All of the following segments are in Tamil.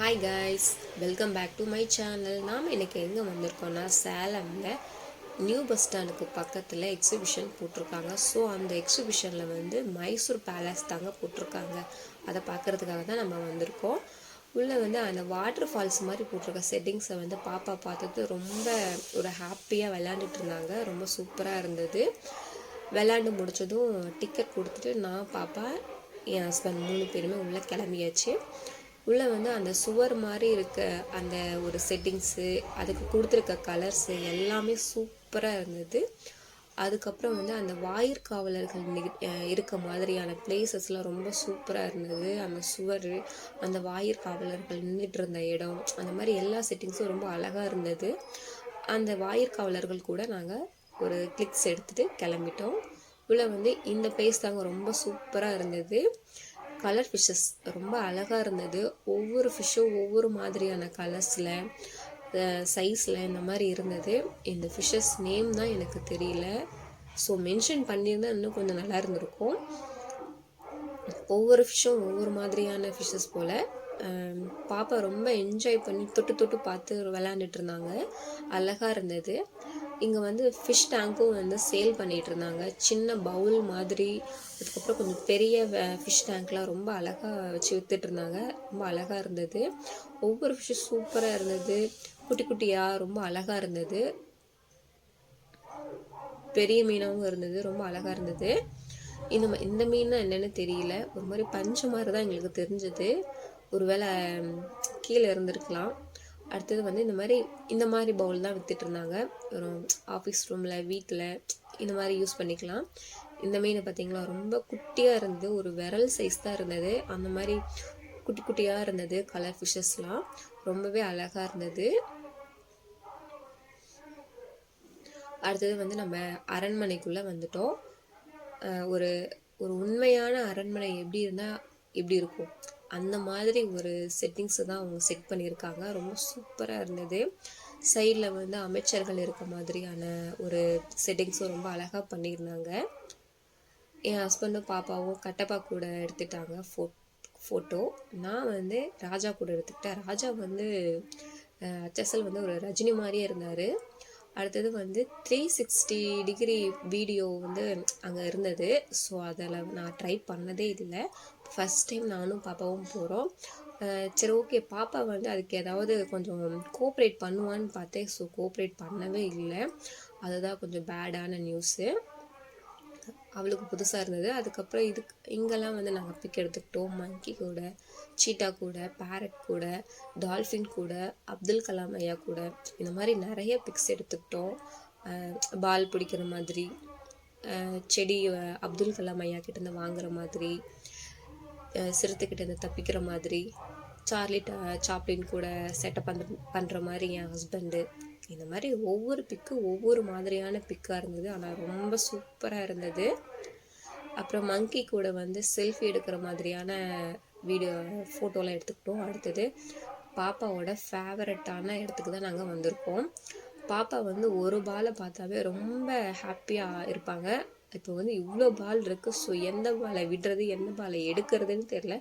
Hi guys, welcome back to my channel. நாம் இன்றைக்கி எங்கே வந்திருக்கோன்னா சேலமில் நியூ பஸ் ஸ்டாண்டுக்கு பக்கத்தில் எக்ஸிபிஷன் போட்டிருக்காங்க. ஸோ அந்த எக்ஸிபிஷனில் வந்து மைசூர் பேலஸ் தாங்க போட்டிருக்காங்க. அதை பார்க்குறதுக்காக தான் நம்ம வந்திருக்கோம். உள்ளே வந்து அந்த வாட்டர் ஃபால்ஸ் மாதிரி போட்டிருக்க செட்டிங்ஸை வந்து பாப்பா பார்த்தது ரொம்ப ஒரு ஹாப்பியாக விளையாண்டுட்டு இருந்தாங்க. ரொம்ப சூப்பராக இருந்தது. விளையாண்டு முடித்ததும் டிக்கெட் கொடுத்துட்டு நான் பாப்பா என் ஹஸ்பண்ட் 3 பேருமே உள்ளே கிளம்பியாச்சு. உள்ளே வந்து அந்த சுவர் மாதிரி இருக்க அந்த ஒரு செட்டிங்ஸு, அதுக்கு கொடுத்துருக்க கலர்ஸு எல்லாமே சூப்பராக இருந்தது. அதுக்கப்புறம் வந்து அந்த வாயிற்காவலர்கள் இருக்க மாதிரியான பிளேசஸ்லாம் ரொம்ப சூப்பராக இருந்தது. அந்த சுவர், அந்த வாயிற்காவலர்கள் நின்றுட்டு இருந்த இடம், அந்த மாதிரி எல்லா செட்டிங்ஸும் ரொம்ப அழகாக இருந்தது. அந்த வாயிற்காவலர்கள் கூட நாங்கள் ஒரு கிளிக்ஸ் எடுத்துகிட்டு கிளம்பிட்டோம். உள்ளே வந்து இந்த பிளேஸ் தாங்க ரொம்ப சூப்பராக இருந்தது. கலர் ஃபிஷ்ஷஸ் ரொம்ப அழகாக இருந்தது. ஒவ்வொரு ஃபிஷ்ஷும் ஒவ்வொரு மாதிரியான கலர்ஸில், சைஸில் இந்த மாதிரி இருந்தது. இந்த ஃபிஷ்ஷஸ் நேம் தான் எனக்கு தெரியல. ஸோ மென்ஷன் பண்ணியிருந்தால் இன்னும் கொஞ்சம் நல்லா இருந்திருக்கும். ஒவ்வொரு ஃபிஷ்ஷும் ஒவ்வொரு மாதிரியான ஃபிஷ்ஷஸ் போல். பாப்பா ரொம்ப என்ஜாய் பண்ணி தொட்டு தொட்டு பார்த்து விளையாண்டுட்டு இருந்தாங்க. அழகாக இருந்தது. இங்கே வந்து ஃபிஷ் டேங்க்கும் வந்து சேல் பண்ணிகிட்டு இருந்தாங்க. சின்ன பவுல் மாதிரி, அதுக்கப்புறம் கொஞ்சம் பெரிய ஃபிஷ் டேங்க்லாம் ரொம்ப அழகாக வச்சு விற்றுட்டு இருந்தாங்க. ரொம்ப அழகாக இருந்தது. ஒவ்வொரு ஃபிஷ்ஷும் சூப்பராக இருந்தது. குட்டி குட்டியாக ரொம்ப அழகாக இருந்தது. பெரிய மீனாகவும் இருந்தது. ரொம்ப அழகாக இருந்தது. இந்த மீன்னா என்னென்னு தெரியல. ஒரு மாதிரி பஞ்சு மாதிரி தான் எங்களுக்கு தெரிஞ்சது. ஒருவேளை கீழே இருந்திருக்கலாம். அடுத்தது வந்து இந்த மாதிரி பவுல் தான் விற்றுட்டு இருந்தாங்க. ஒரு ஆஃபீஸ் ரூமில், வீட்டில் இந்த மாதிரி யூஸ் பண்ணிக்கலாம். இந்த மீனை பார்த்திங்களா, ரொம்ப குட்டியாக இருந்தது. ஒரு விரல் சைஸ் தான் இருந்தது. அந்த மாதிரி குட்டி குட்டியாக இருந்தது. கலர் ஃபிஷ்ஷஸ்லாம் ரொம்பவே அழகாக இருந்தது. அடுத்தது வந்து நம்ம அரண்மனைக்குள்ளே வந்துட்டோம். ஒரு ஒரு உண்மையான அரண்மனை எப்படி இருக்கும் அந்த மாதிரி ஒரு செட்டிங்ஸை தான் அவங்க செட் பண்ணியிருக்காங்க. ரொம்ப சூப்பராக இருந்தது. சைடில் வந்து அமைச்சர்கள் இருக்க மாதிரியான ஒரு செட்டிங்ஸும் ரொம்ப அழகாக பண்ணியிருந்தாங்க. என் ஹஸ்பண்டும் பாப்பாவும் கட்டப்பா கூட எடுத்துட்டாங்க ஃபோட்டோ. நான் வந்து ராஜா கூட எடுத்துக்கிட்டேன். ராஜா வந்து அச்சசல் வந்து ஒரு ரஜினி மாதிரியே இருந்தார். அடுத்தது வந்து 360 டிகிரி வீடியோ வந்து அங்கே இருந்தது. ஸோ அதில் நான் ட்ரை பண்ணதே இல்லை. ஃபஸ்ட் டைம் நானும் பாப்பாவும் போகிறோம். சரி, ஓகே, பாப்பா வந்து அதுக்கு ஏதாவது கொஞ்சம் கோஆப்ரேட் பண்ணுவான்னு பார்த்தேன். ஸோ கோஆப்ரேட் பண்ணவே இல்லை. அதுதான் கொஞ்சம் பேடான நியூஸு. அவளுக்கு புதுசாக இருந்தது. அதுக்கப்புறம் இங்கெல்லாம் வந்து நாங்கள் பிக் எடுத்துக்கிட்டோம். மங்கி கூட, சீட்டா கூட, பேரட் கூட, டால்ஃபின் கூட, அப்துல் கலாம் ஐயா கூட, இந்த மாதிரி நிறைய பிக்ஸ் எடுத்துக்கிட்டோம். பால் பிடிக்கிற மாதிரி, செடி அப்துல் கலாம் ஐயா கிட்டேருந்து வாங்குற மாதிரி, சிறுத்தைக்கிட்டேருந்து தப்பிக்கிற மாதிரி, சாப்ளின் கூட செட்டப் பண்ணுற மாதிரி என் ஹஸ்பண்டு, இந்த மாதிரி ஒவ்வொரு பிக்கு ஒவ்வொரு மாதிரியான பிக்காக இருந்தது. ஆனால் ரொம்ப சூப்பராக இருந்தது. அப்புறம் மங்கி கூட வந்து செல்ஃபி எடுக்கிற மாதிரியான ஃபோட்டோலாம் எடுத்துக்கிட்டோம். அடுத்தது பாப்பாவோட ஃபேவரட்டான இடத்துக்கு தான் நாங்கள் வந்திருக்கோம். பாப்பா வந்து ஒரு பாலை பார்த்தாவே ரொம்ப ஹாப்பியாக இருப்பாங்க. இப்போ வந்து இவ்வளோ பால் இருக்குது. ஸோ எந்த பாலை விடுறது, எந்த பாலை எடுக்கிறதுன்னு தெரில.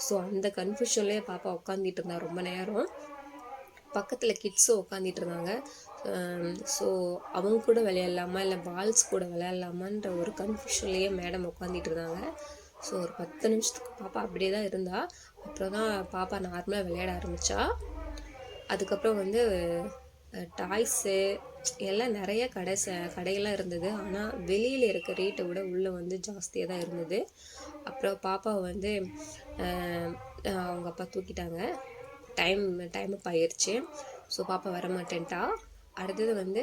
ஸோ அந்த கன்ஃபியூஷன்லேயே பாப்பா உட்காந்துட்டு இருந்தா ரொம்ப நேரம். பக்கத்தில் கிட்ஸும் உட்காந்துட்டு இருந்தாங்க. ஸோ அவங்க கூட விளையாடலாமா இல்லை பால்ஸ் கூட விளையாடலாமான்ற ஒரு கன்ஃபியூஷன்லேயே மேடம் உட்காந்துட்டு இருந்தாங்க. ஸோ ஒரு 10 நிமிஷத்துக்கு பாப்பா அப்படியே தான் இருந்தா. அப்புறம் தான் பாப்பா நார்மலாக விளையாட ஆரம்பித்தா. அதுக்கப்புறம் வந்து டாய்ஸு எல்லாம் நிறைய கடையெல்லாம் இருந்தது. ஆனால் வெளியில் இருக்க ரேட்டை விட உள்ளே வந்து ஜாஸ்தியாக தான் இருந்தது. அப்புறம் பாப்பாவை வந்து அவங்க அப்பா தூக்கிட்டாங்க. டைம் ஆயிடுச்சு. ஸோ பாப்பா வரமாட்டேன்ட்டா. அடுத்தது வந்து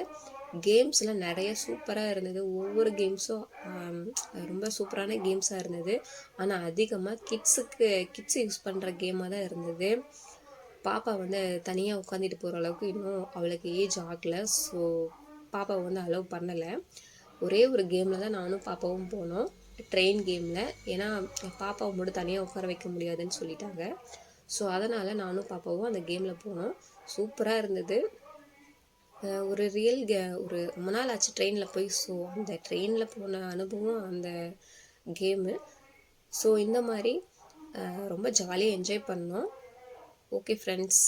கேம்ஸ்லாம் நிறைய சூப்பராக இருந்தது. ஒவ்வொரு கேம்ஸும் ரொம்ப சூப்பரான கேம்ஸாக இருந்தது. ஆனால் அதிகமாக கிட்ஸ் யூஸ் பண்ணுற கேமாக தான் இருந்தது. பாப்பா வந்து தனியாக உட்காந்துட்டு போகிற அளவுக்கு இன்னும் அவளுக்கு ஏஜ் ஆகலை. ஸோ பாப்பாவை வந்து அலோவ் பண்ணலை. ஒரே ஒரு கேமில் தான் நானும் பாப்பாவும் போனோம், ட்ரெயின் கேமில். ஏன்னா பாப்பாவை மட்டும் தனியாக உட்கார வைக்க முடியாதுன்னு சொல்லிட்டாங்க. ஸோ அதனால் நானும் பாப்பாவும் அந்த கேமில் போனோம். சூப்பராக இருந்தது. ஒரு ஒரு ரொம்ப நாள் ஆச்சு ட்ரெயினில் போய். ஸோ அந்த ட்ரெயினில் போன அனுபவம் அந்த கேமு. ஸோ இந்த மாதிரி ரொம்ப ஜாலியாக என்ஜாய் பண்ணோம். ஓகே ஃப்ரெண்ட்ஸ்,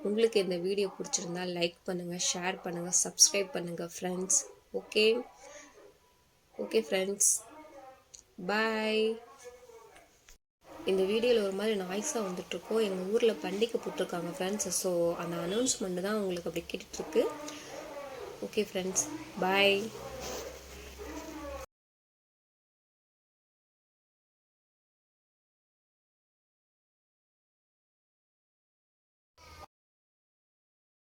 உங்களுக்கு இந்த வீடியோ பிடிச்சிருந்தா லைக் பண்ணுங்கள், ஷேர் பண்ணுங்கள், சப்ஸ்கிரைப் பண்ணுங்கள் ஃப்ரெண்ட்ஸ். ஓகே ஓகே ஃப்ரெண்ட்ஸ், பாய். இந்த வீடியோவில் ஒரு மாதிரி நாய்ஸாக வந்துட்டுருக்கோம். எங்கள் ஊரில் பண்டிகை போட்டிருக்காங்க ஃப்ரெண்ட்ஸ். ஸோ அந்த அனௌன்ஸ்மெண்ட் தான் உங்களுக்கு அப்படி கேட்டுட்ருக்கு. ஓகே ஃப்ரெண்ட்ஸ், பாய்.